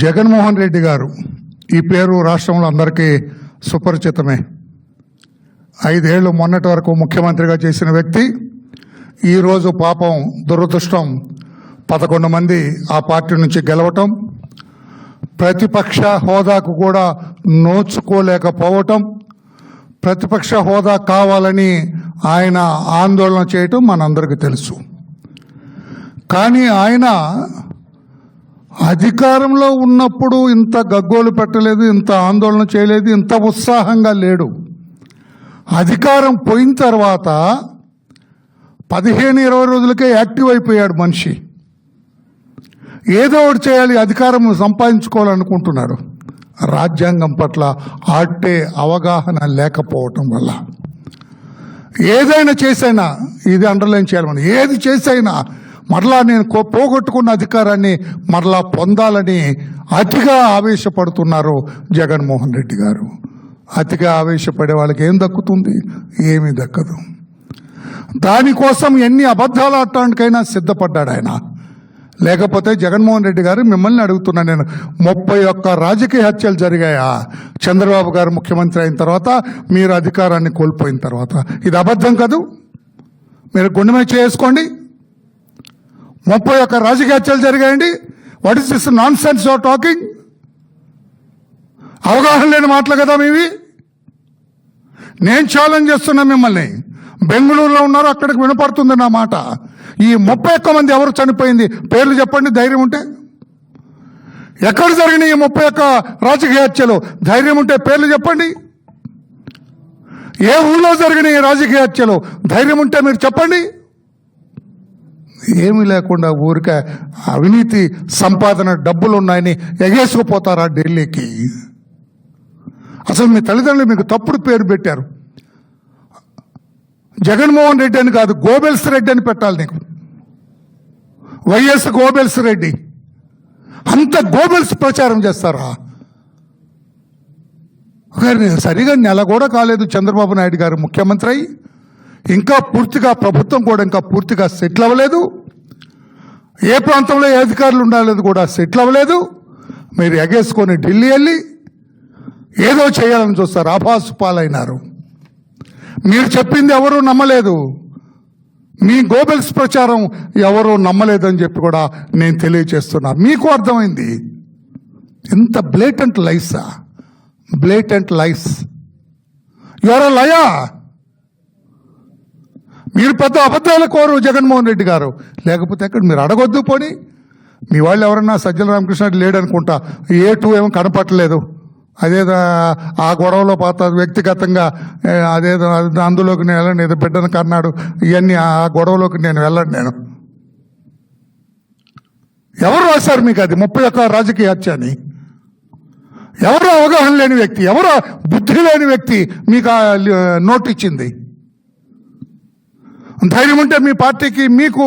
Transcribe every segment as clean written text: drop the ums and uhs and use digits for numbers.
జగన్మోహన్ రెడ్డి గారు ఈ పేరు రాష్ట్రంలో అందరికీ సుపరిచితమే. 5 ఏళ్ళు మొన్నటి వరకు ముఖ్యమంత్రిగా చేసిన వ్యక్తి ఈరోజు పాపం దురదృష్టం 11 మంది ఆ పార్టీ నుంచి గెలవటం, ప్రతిపక్ష హోదాకు కూడా నోచుకోలేకపోవటం, ప్రతిపక్ష హోదా కావాలని ఆయన ఆందోళన చేయటం మనందరికీ తెలుసు. కానీ ఆయన అధికారంలో ఉన్నప్పుడు ఇంత గగ్గోలు పెట్టలేదు, ఇంత ఆందోళన చేయలేదు, ఇంత ఉత్సాహంగా లేడు. అధికారం పోయిన తర్వాత 15-20 రోజులకే యాక్టివ్ అయిపోయాడు మనిషి. ఏదో ఒకటి చేయాలి, అధికారం సంపాదించుకోవాలనుకుంటున్నాడు. రాజ్యాంగం పట్ల ఆట్టే అవగాహన లేకపోవటం వల్ల ఏదైనా చేసైనా, ఇది అండర్లైన్ చేయాలి మనం, ఏది చేసైనా మరలా నేను పోగొట్టుకున్న అధికారాన్ని మరలా పొందాలని అతిగా ఆవేశపడుతున్నారు జగన్మోహన్ రెడ్డి గారు. అతిగా ఆవేశపడే వాళ్ళకి ఏం దక్కుతుంది? ఏమీ దక్కదు. దానికోసం ఎన్ని అబద్ధాలు ఆడటానికైనా సిద్ధపడ్డాడు ఆయన. లేకపోతే జగన్మోహన్ రెడ్డి గారు మిమ్మల్ని అడుగుతున్నా నేను, 31 రాజకీయ హత్యలు జరిగాయా చంద్రబాబు గారు ముఖ్యమంత్రి అయిన తర్వాత, మీరు అధికారాన్ని కోల్పోయిన తర్వాత? ఇది అబద్ధం కాదు. మీరు గుండె మీద చేసుకోండి. 31 రాజకీయ హత్యలు జరిగాయండి. What is this non sense your talking? అవగాహన లేని మాటలు కదా మీవి. నేను ఛాలెంజ్ చేస్తున్నా మిమ్మల్ని. బెంగళూరులో ఉన్నారు, అక్కడికి వినపడుతుంది నా మాట. ఈ 31 మంది ఎవరు చనిపోయింది పేర్లు చెప్పండి ధైర్యం ఉంటే. ఎక్కడ జరిగినాయి ఈ 31 రాజకీయ హత్యలు? ధైర్యం ఉంటే పేర్లు చెప్పండి. ఏ ఊళ్ళో జరిగినాయి రాజకీయ హత్యలు? ధైర్యం ఉంటే మీరు చెప్పండి. ఏమీ లేకుండా ఊరికే అవినీతి సంపాదన డబ్బులు ఉన్నాయని ఎగేసుకుపోతారా ఢిల్లీకి? అసలు మీ తల్లిదండ్రులు మీకు తప్పుడు పేరు పెట్టారు. జగన్మోహన్ రెడ్డి అని కాదు, గోబెల్స్ రెడ్డి అని పెట్టాలి నీకు. YS Goebbels Reddy. అంత గోబెల్స్ ప్రచారం చేస్తారా? సరిగా నెల కూడా కాలేదు చంద్రబాబు నాయుడు గారు ముఖ్యమంత్రి అయి. ఇంకా పూర్తిగా ప్రభుత్వం కూడా ఇంకా పూర్తిగా సెటిల్ అవ్వలేదు. ఏ ప్రాంతంలో ఏ అధికారులు ఉండాలేదు కూడా సెటిల్ అవ్వలేదు. మీరు ఎగేసుకొని ఢిల్లీ వెళ్ళి ఏదో చేయాలని చూస్తారు. ఆభాసు పాలైనారు. మీరు చెప్పింది ఎవరూ నమ్మలేదు. మీ గోబెల్స్ ప్రచారం ఎవరూ నమ్మలేదని చెప్పి కూడా నేను తెలియచేస్తున్నా. మీకు అర్థమైంది. ఎంత blatant లైసా, blatant lies. Your Laya. మీరు పెద్ద అబద్ధాల కోరు జగన్మోహన్ రెడ్డి గారు. లేకపోతే ఎక్కడ మీరు అడగొద్దు. పోనీ మీ వాళ్ళు ఎవరన్నా సజ్జల రామకృష్ణ లేడనుకుంటా, A2 ఏమో కనపట్టలేదు. అదేదో ఆ గొడవలో పాత వ్యక్తిగతంగా అదేదో అందులోకి నేను వెళ్ళండి, ఏదో బిడ్డను కన్నాడు, ఇవన్నీ ఆ గొడవలోకి నేను వెళ్ళండి. నేను ఎవరు రాశారు మీకు అది 31 రాజకీయ హత్య అని? ఎవరు అవగాహన లేని వ్యక్తి, ఎవరు బుద్ధి లేని వ్యక్తి మీకు నోట్ ఇచ్చింది? ధైర్యం ఉంటే మీ పార్టీకి, మీకు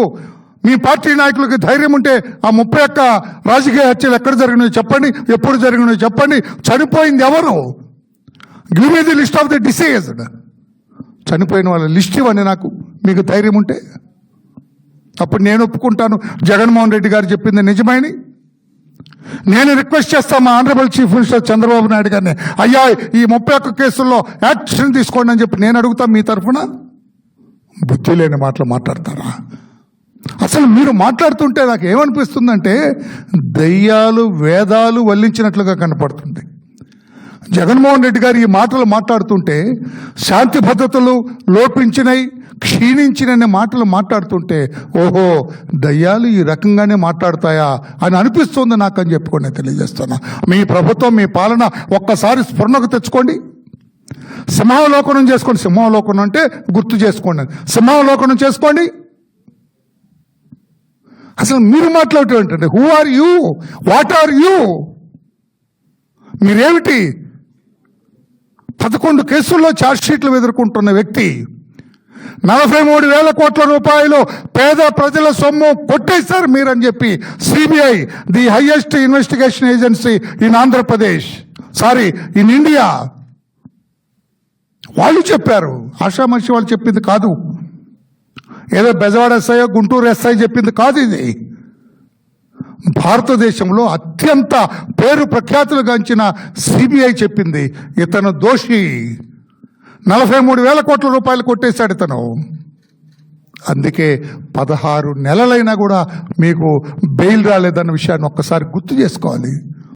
మీ పార్టీ నాయకులకి ధైర్యం ఉంటే ఆ 31 రాజకీయ హత్యలు ఎక్కడ జరిగినాయో చెప్పండి, ఎప్పుడు జరిగినాయో చెప్పండి. చనిపోయింది ఎవరు? Give me the list of the deceased. చనిపోయిన వాళ్ళ లిస్ట్ ఇవ్వండి నాకు, మీకు ధైర్యం ఉంటే. అప్పుడు నేను ఒప్పుకుంటాను జగన్మోహన్ రెడ్డి గారు చెప్పింది నిజమని. నేను రిక్వెస్ట్ చేస్తాను మా honourable chief minister Chandrababu Naidu గారిని, అయ్యా ఈ 31 కేసుల్లో యాక్షన్ తీసుకోండి అని చెప్పి నేను అడుగుతాను మీ తరఫున. బుద్ధి లేని మాటలు మాట్లాడతారా? అసలు మీరు మాట్లాడుతుంటే నాకు ఏమనిపిస్తుందంటే దయ్యాలు వేదాలు వల్లించినట్లుగా కనపడుతుంది. జగన్మోహన్ రెడ్డి గారు ఈ మాటలు మాట్లాడుతుంటే, శాంతి భద్రతలు లోపించినవి, క్షీణించిన మాటలు మాట్లాడుతుంటే, ఓహో దయ్యాలు ఈ రకంగానే మాట్లాడతాయా అని అనిపిస్తుంది నాకు అని చెప్పుకొని తెలియజేస్తున్నా. మీ ప్రభుత్వం, మీ పాలన ఒక్కసారి స్ఫురణకు తెచ్చుకోండి. సింహావలోకనం చేసుకోండి. సింహావలోకనం అంటే గుర్తు చేసుకోండి. సింహావలోకనం చేసుకోండి. అసలు మీరు మాట్లాడటం ఏంటంటే, who are you, what are you? మీరేమిటి? 11 కేసుల్లో ఛార్జ్షీట్లు ఎదుర్కొంటున్న వ్యక్తి, 43,000 కోట్ల రూపాయలు పేద ప్రజల సొమ్ము కొట్టేశారు మీరని చెప్పి CBI, the highest investigation agency in Andhra Pradesh, sorry in India, వాళ్ళు చెప్పారు. ఆషామాషి వాళ్ళు చెప్పింది కాదు. ఏదో బెజవాడ ఎస్ఐ, గుంటూరు ఎస్ఐ చెప్పింది కాదు. ఇది భారతదేశంలో అత్యంత పేరు ప్రఖ్యాతులు గాంచిన సిబిఐ చెప్పింది ఇతను దోషి. 43,000 కోట్ల రూపాయలు కొట్టేశాడు ఇతను. అందుకే 16 నెలలైనా కూడా మీకు బెయిల్ రాలేదన్న విషయాన్ని ఒక్కసారి గుర్తు చేసుకోవాలి.